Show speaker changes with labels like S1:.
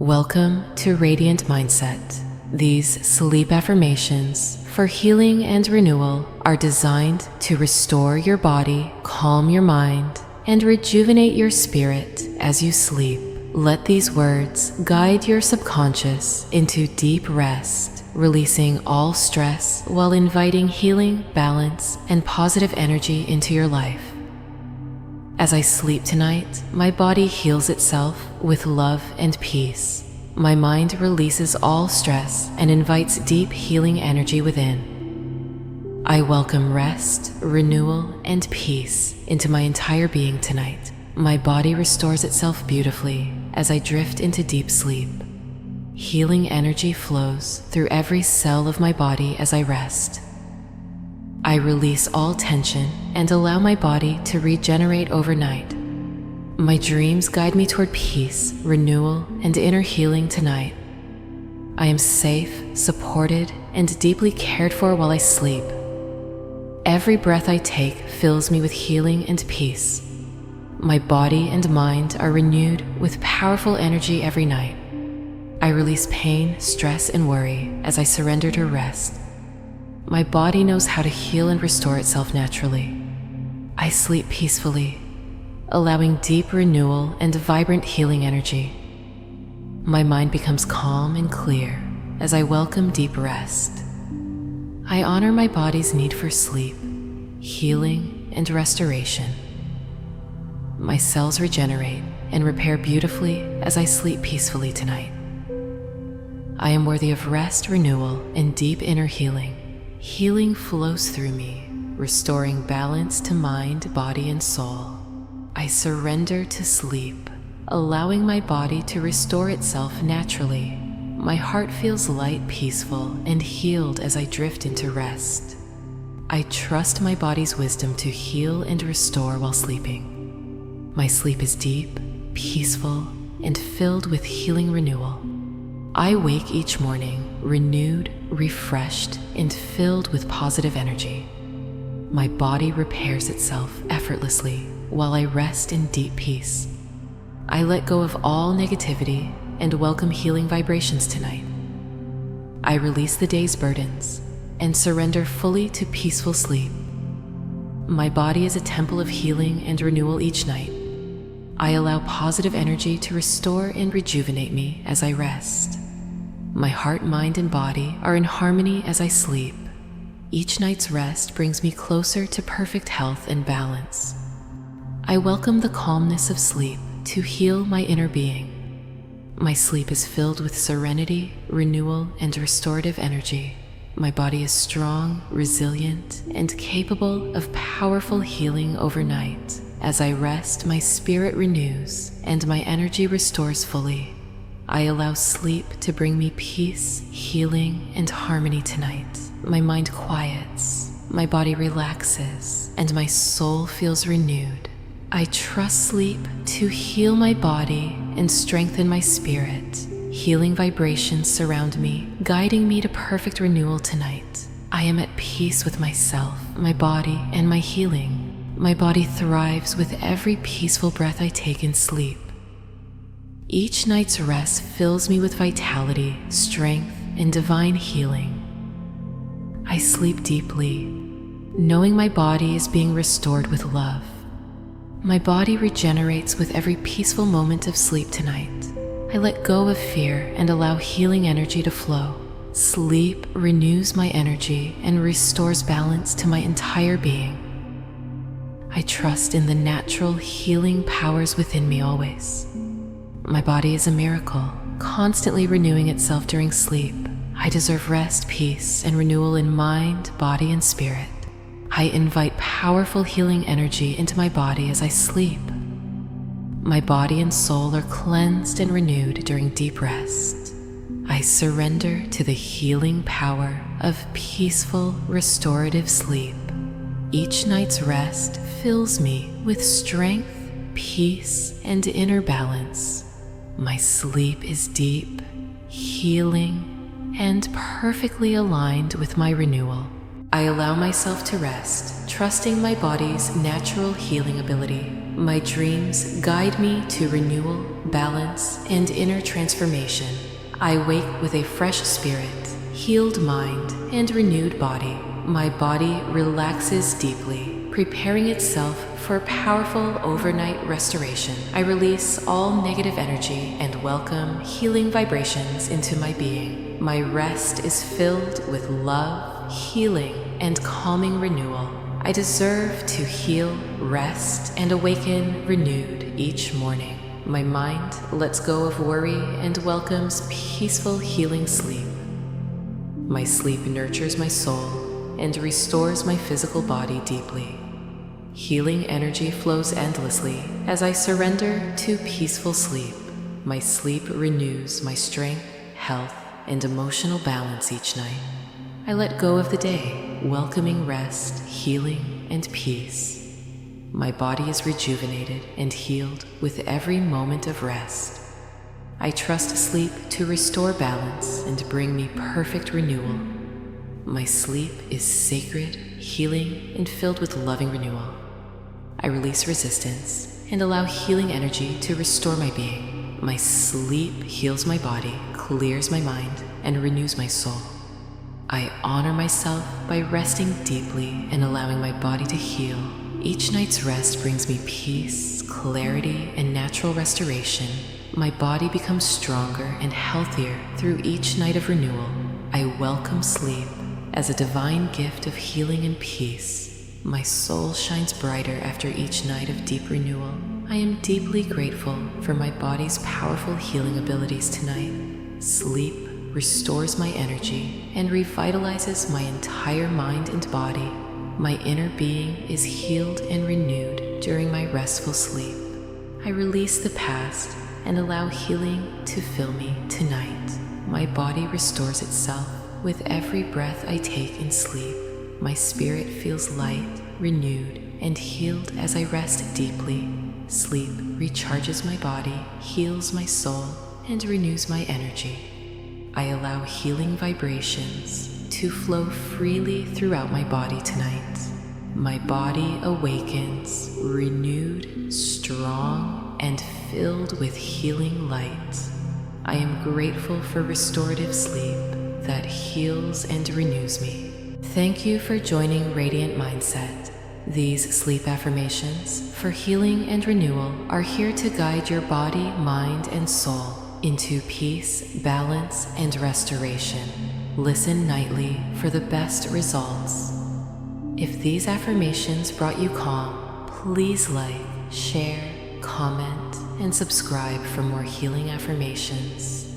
S1: Welcome to Radiant Mindset. These sleep affirmations for healing and renewal are designed to restore your body, calm your mind, and rejuvenate your spirit as you sleep. Let these words guide your subconscious into deep rest, releasing all stress while inviting healing, balance, and positive energy into your life. As I sleep tonight, my body heals itself with love and peace. My mind releases all stress and invites deep healing energy within. I welcome rest, renewal, and peace into my entire being tonight. My body restores itself beautifully as I drift into deep sleep. Healing energy flows through every cell of my body as I rest. I release all tension and allow my body to regenerate overnight. My dreams guide me toward peace, renewal, and inner healing tonight. I am safe, supported, and deeply cared for while I sleep. Every breath I take fills me with healing and peace. My body and mind are renewed with powerful energy every night. I release pain, stress, and worry as I surrender to rest. My body knows how to heal and restore itself naturally. I sleep peacefully, allowing deep renewal and vibrant healing energy. My mind becomes calm and clear as I welcome deep rest. I honor my body's need for sleep, healing, and restoration. My cells regenerate and repair beautifully as I sleep peacefully tonight. I am worthy of rest, renewal, and deep inner healing. Healing flows through me, restoring balance to mind, body, and soul. I surrender to sleep, allowing my body to restore itself naturally. My heart feels light, peaceful, and healed as I drift into rest. I trust my body's wisdom to heal and restore while sleeping. My sleep is deep, peaceful, and filled with healing renewal. I wake each morning renewed, refreshed, and filled with positive energy. My body repairs itself effortlessly while I rest in deep peace. I let go of all negativity and welcome healing vibrations tonight. I release the day's burdens and surrender fully to peaceful sleep. My body is a temple of healing and renewal each night. I allow positive energy to restore and rejuvenate me as I rest. My heart, mind, and body are in harmony as I sleep. Each night's rest brings me closer to perfect health and balance. I welcome the calmness of sleep to heal my inner being. My sleep is filled with serenity, renewal, and restorative energy. My body is strong, resilient, and capable of powerful healing overnight. As I rest, my spirit renews and my energy restores fully. I allow sleep to bring me peace, healing, and harmony tonight. My mind quiets, my body relaxes, and my soul feels renewed. I trust sleep to heal my body and strengthen my spirit. Healing vibrations surround me, guiding me to perfect renewal tonight. I am at peace with myself, my body, and my healing. My body thrives with every peaceful breath I take in sleep. Each night's rest fills me with vitality, strength, and divine healing. I sleep deeply, knowing my body is being restored with love. My body regenerates with every peaceful moment of sleep tonight. I let go of fear and allow healing energy to flow. Sleep renews my energy and restores balance to my entire being. I trust in the natural healing powers within me always. My body is a miracle, constantly renewing itself during sleep. I deserve rest, peace, and renewal in mind, body, and spirit. I invite powerful healing energy into my body as I sleep. My body and soul are cleansed and renewed during deep rest. I surrender to the healing power of peaceful, restorative sleep. Each night's rest fills me with strength, peace, and inner balance. My sleep is deep, healing, and perfectly aligned with my renewal. I allow myself to rest, trusting my body's natural healing ability. My dreams guide me to renewal, balance, and inner transformation. I wake with a fresh spirit, healed mind, and renewed body. My body relaxes deeply, preparing itself for powerful overnight restoration. I release all negative energy and welcome healing vibrations into my being. My rest is filled with love, healing, and calming renewal. I deserve to heal, rest, and awaken renewed each morning. My mind lets go of worry and welcomes peaceful, healing sleep. My sleep nurtures my soul and restores my physical body deeply. Healing energy flows endlessly as I surrender to peaceful sleep. My sleep renews my strength, health, and emotional balance each night. I let go of the day, welcoming rest, healing, and peace. My body is rejuvenated and healed with every moment of rest. I trust sleep to restore balance and bring me perfect renewal. My sleep is sacred, healing, and filled with loving renewal. I release resistance and allow healing energy to restore my being. My sleep heals my body, clears my mind, and renews my soul. I honor myself by resting deeply and allowing my body to heal. Each night's rest brings me peace, clarity, and natural restoration. My body becomes stronger and healthier through each night of renewal. I welcome sleep as a divine gift of healing and peace. My soul shines brighter after each night of deep renewal. I am deeply grateful for my body's powerful healing abilities tonight. Sleep restores my energy and revitalizes my entire mind and body. My inner being is healed and renewed during my restful sleep. I release the past and allow healing to fill me tonight. My body restores itself with every breath I take in sleep. My spirit feels light, renewed, and healed as I rest deeply. Sleep recharges my body, heals my soul, and renews my energy. I allow healing vibrations to flow freely throughout my body tonight. My body awakens, renewed, strong, and filled with healing light. I am grateful for restorative sleep that heals and renews me. Thank you for joining Radiant Mindset. These sleep affirmations for healing and renewal are here to guide your body, mind, and soul into peace, balance, and restoration. Listen nightly for the best results. If these affirmations brought you calm, please like, share, comment, and subscribe for more healing affirmations.